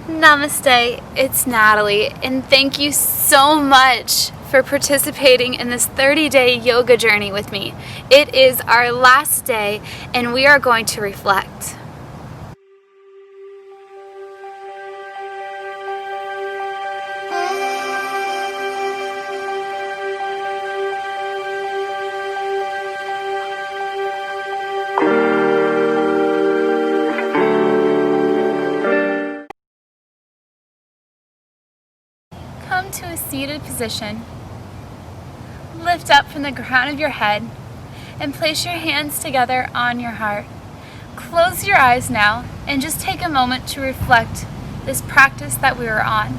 Namaste, it's Natalie, and thank you so much for participating in this 30-day yoga journey with me. It is our last day, and we are going to reflect. Come to a seated position. Lift up from the crown of your head and place your hands together on your heart. Close your eyes now and just take a moment to reflect this practice that we were on.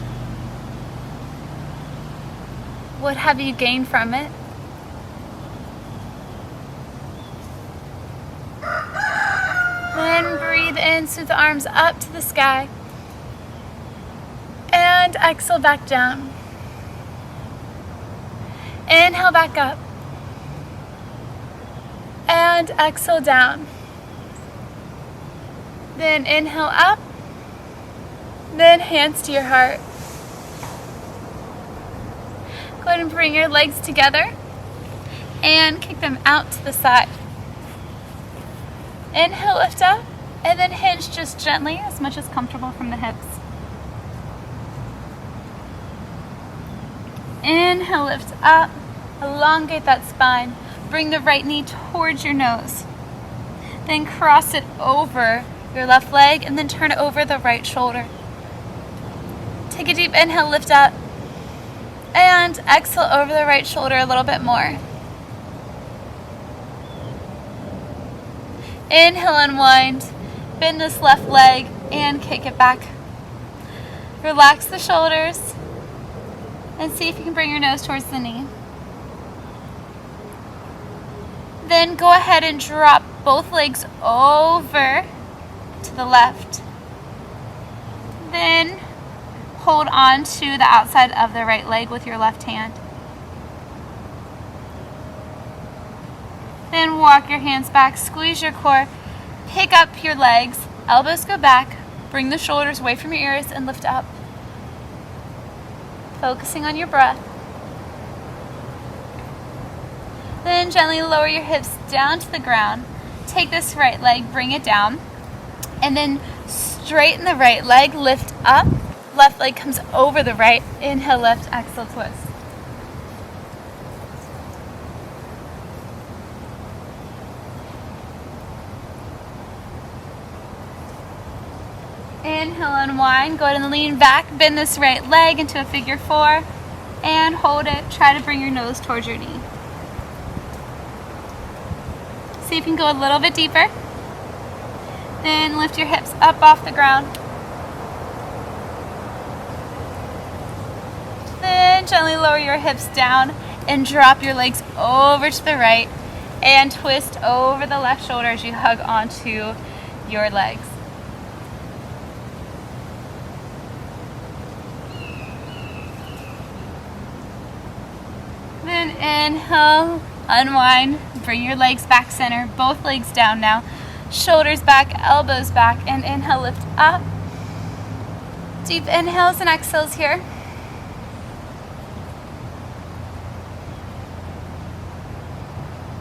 What have you gained from it? Then breathe in, sweep the arms up to the sky. And exhale back down. Inhale back up. And exhale down. Then inhale up. Then hands to your heart. Go ahead and bring your legs together and kick them out to the side. Inhale, lift up, and then hinge just gently, as much as comfortable from the hips. Inhale, lift up, elongate that spine. Bring the right knee towards your nose. Then cross it over your left leg and then turn it over the right shoulder. Take a deep inhale, lift up, and exhale over the right shoulder a little bit more. Inhale, unwind, bend this left leg and kick it back. Relax the shoulders. And see if you can bring your nose towards the knee. Then go ahead and drop both legs over to the left. Then hold on to the outside of the right leg with your left hand. Then walk your hands back, squeeze your core, pick up your legs, elbows go back, bring the shoulders away from your ears and lift up. Focusing on your breath. Then gently lower your hips down to the ground. Take this right leg, bring it down, and then straighten the right leg, lift up. Left leg comes over the right. Inhale, lift, exhale, twist. Inhale, unwind. Go ahead and lean back. Bend this right leg into a figure four. And hold it. Try to bring your nose towards your knee. See if you can go a little bit deeper. Then lift your hips up off the ground. Then gently lower your hips down and drop your legs over to the right. And twist over the left shoulder as you hug onto your legs. Then inhale, unwind, bring your legs back center, both legs down now, shoulders back, elbows back, and inhale, lift up. Deep inhales and exhales here.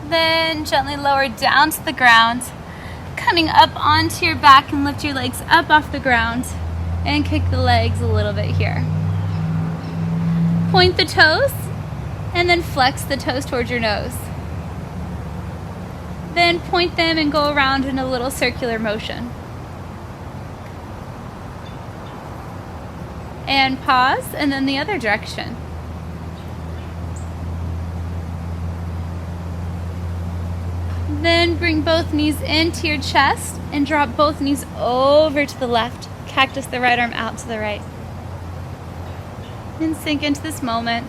Then gently lower down to the ground, coming up onto your back and lift your legs up off the ground and kick the legs a little bit here. Point the toes. And then flex the toes towards your nose. Then point them and go around in a little circular motion. And pause, and then the other direction. Then bring both knees into your chest and drop both knees over to the left. Cactus the right arm out to the right. And sink into this moment.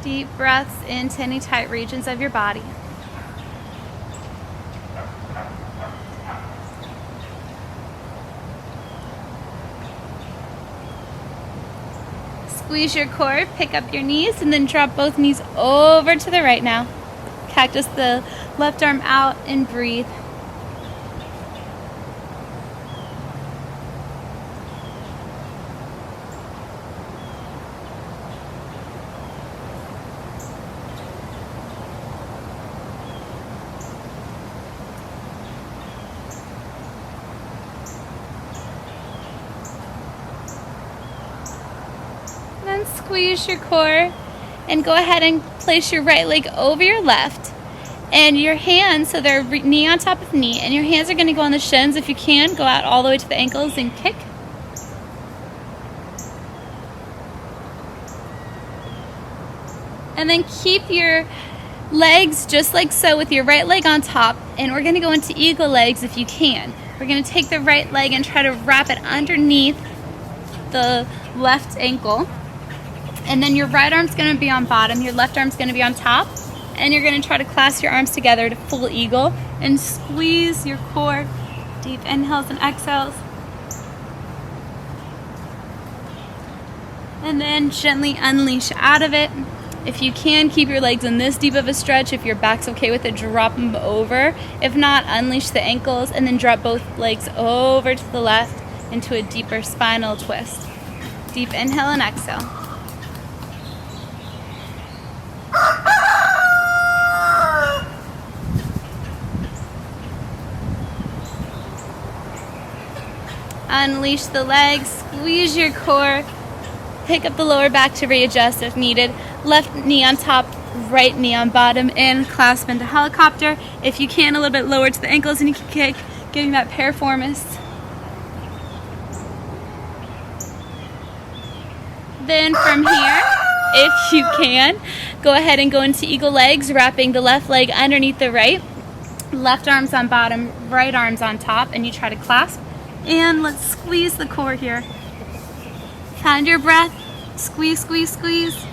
Deep breaths into any tight regions of your body. Squeeze your core, pick up your knees, and then drop both knees over to the right now. Cactus the left arm out and breathe. Squeeze your core and go ahead and place your right leg over your left. And your hands, so they're knee on top of knee, and your hands are going to go on the shins. If you can, go out all the way to the ankles and kick. And then keep your legs just like so with your right leg on top, and we're going to go into eagle legs if you can. We're going to take the right leg and try to wrap it underneath the left ankle. And then your right arm's going to be on bottom, your left arm's going to be on top. And you're going to try to clasp your arms together to full eagle and squeeze your core. Deep inhales and exhales. And then gently unleash out of it. If you can, keep your legs in this deep of a stretch. If your back's okay with it, drop them over. If not, unleash the ankles and then drop both legs over to the left into a deeper spinal twist. Deep inhale and exhale. Unleash the legs, squeeze your core, pick up the lower back to readjust if needed. Left knee on top, right knee on bottom, and clasp into helicopter. If you can, a little bit lower to the ankles and you can kick, getting that piriformis. Then from here, if you can, go ahead and go into eagle legs, wrapping the left leg underneath the right. Left arm's on bottom, right arm's on top, and you try to clasp. And let's squeeze the core here. Find your breath. Squeeze, squeeze, squeeze.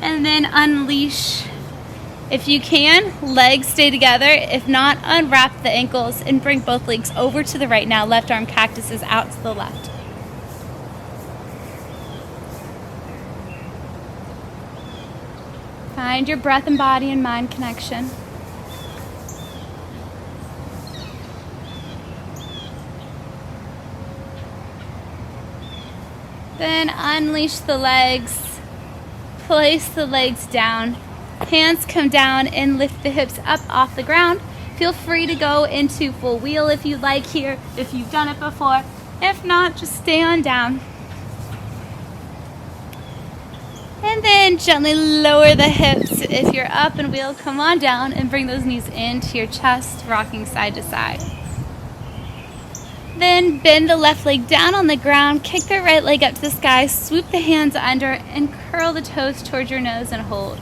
And then unleash. If you can, legs stay together. If not, unwrap the ankles and bring both legs over to the right now. Left arm cactuses out to the left. Find your breath and body and mind connection. Then unleash the legs, place the legs down, hands come down and lift the hips up off the ground. Feel free to go into full wheel if you'd like here, if you've done it before. If not, just stay on down. And then gently lower the hips. If you're up and wheel, come on down and bring those knees into your chest, rocking side to side. Then bend the left leg down on the ground, kick the right leg up to the sky, swoop the hands under, and curl the toes towards your nose and hold.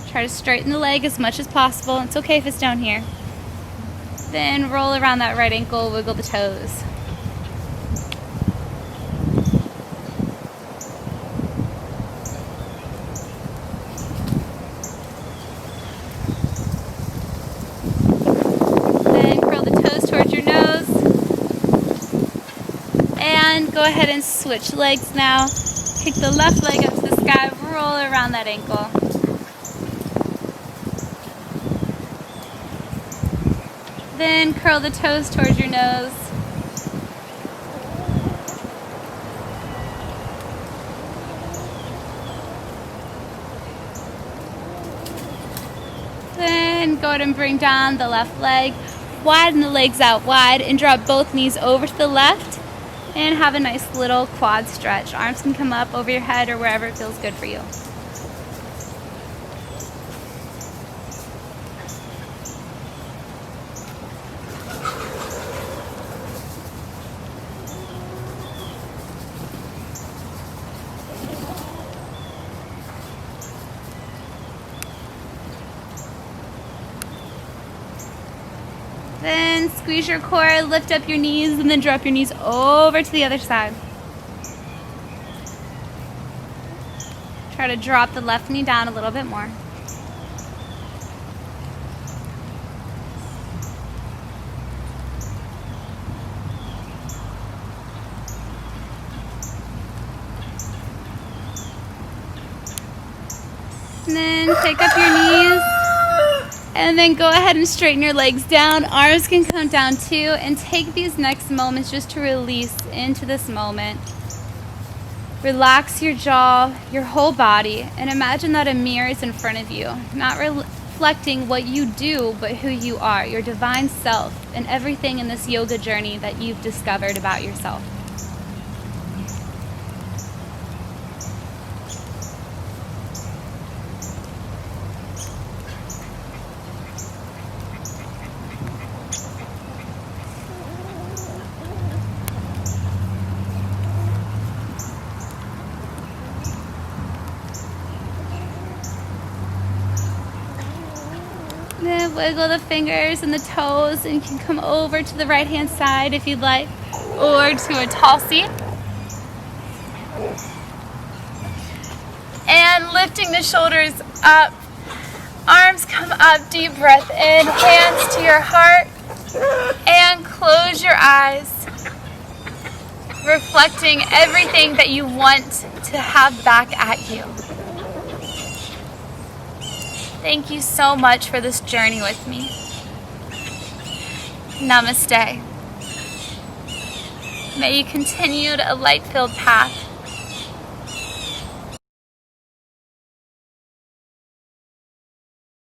Try to straighten the leg as much as possible. It's okay if it's down here. Then roll around that right ankle, wiggle the toes. Go ahead and switch legs now. Kick the left leg up to the sky, roll around that ankle. Then curl the toes towards your nose. Then go ahead and bring down the left leg, widen the legs out wide, and drop both knees over to the left. And have a nice little quad stretch. Arms can come up over your head or wherever it feels good for you. Then squeeze your core, lift up your knees, and then drop your knees over to the other side. Try to drop the left knee down a little bit more. And then take up your knees. And then go ahead and straighten your legs down. Arms can come down too. And take these next moments just to release into this moment. Relax your jaw, your whole body, and imagine that a mirror is in front of you. Not reflecting what you do, but who you are, your divine self, and everything in this yoga journey that you've discovered about yourself. to wiggle the fingers and the toes, and you can come over to the right hand side if you'd like, or to a tall seat. And lifting the shoulders up, arms come up, deep breath in, hands to your heart, and close your eyes, reflecting everything that you want to have back at you. Thank you so much for this journey with me. Namaste. May you continue a light-filled path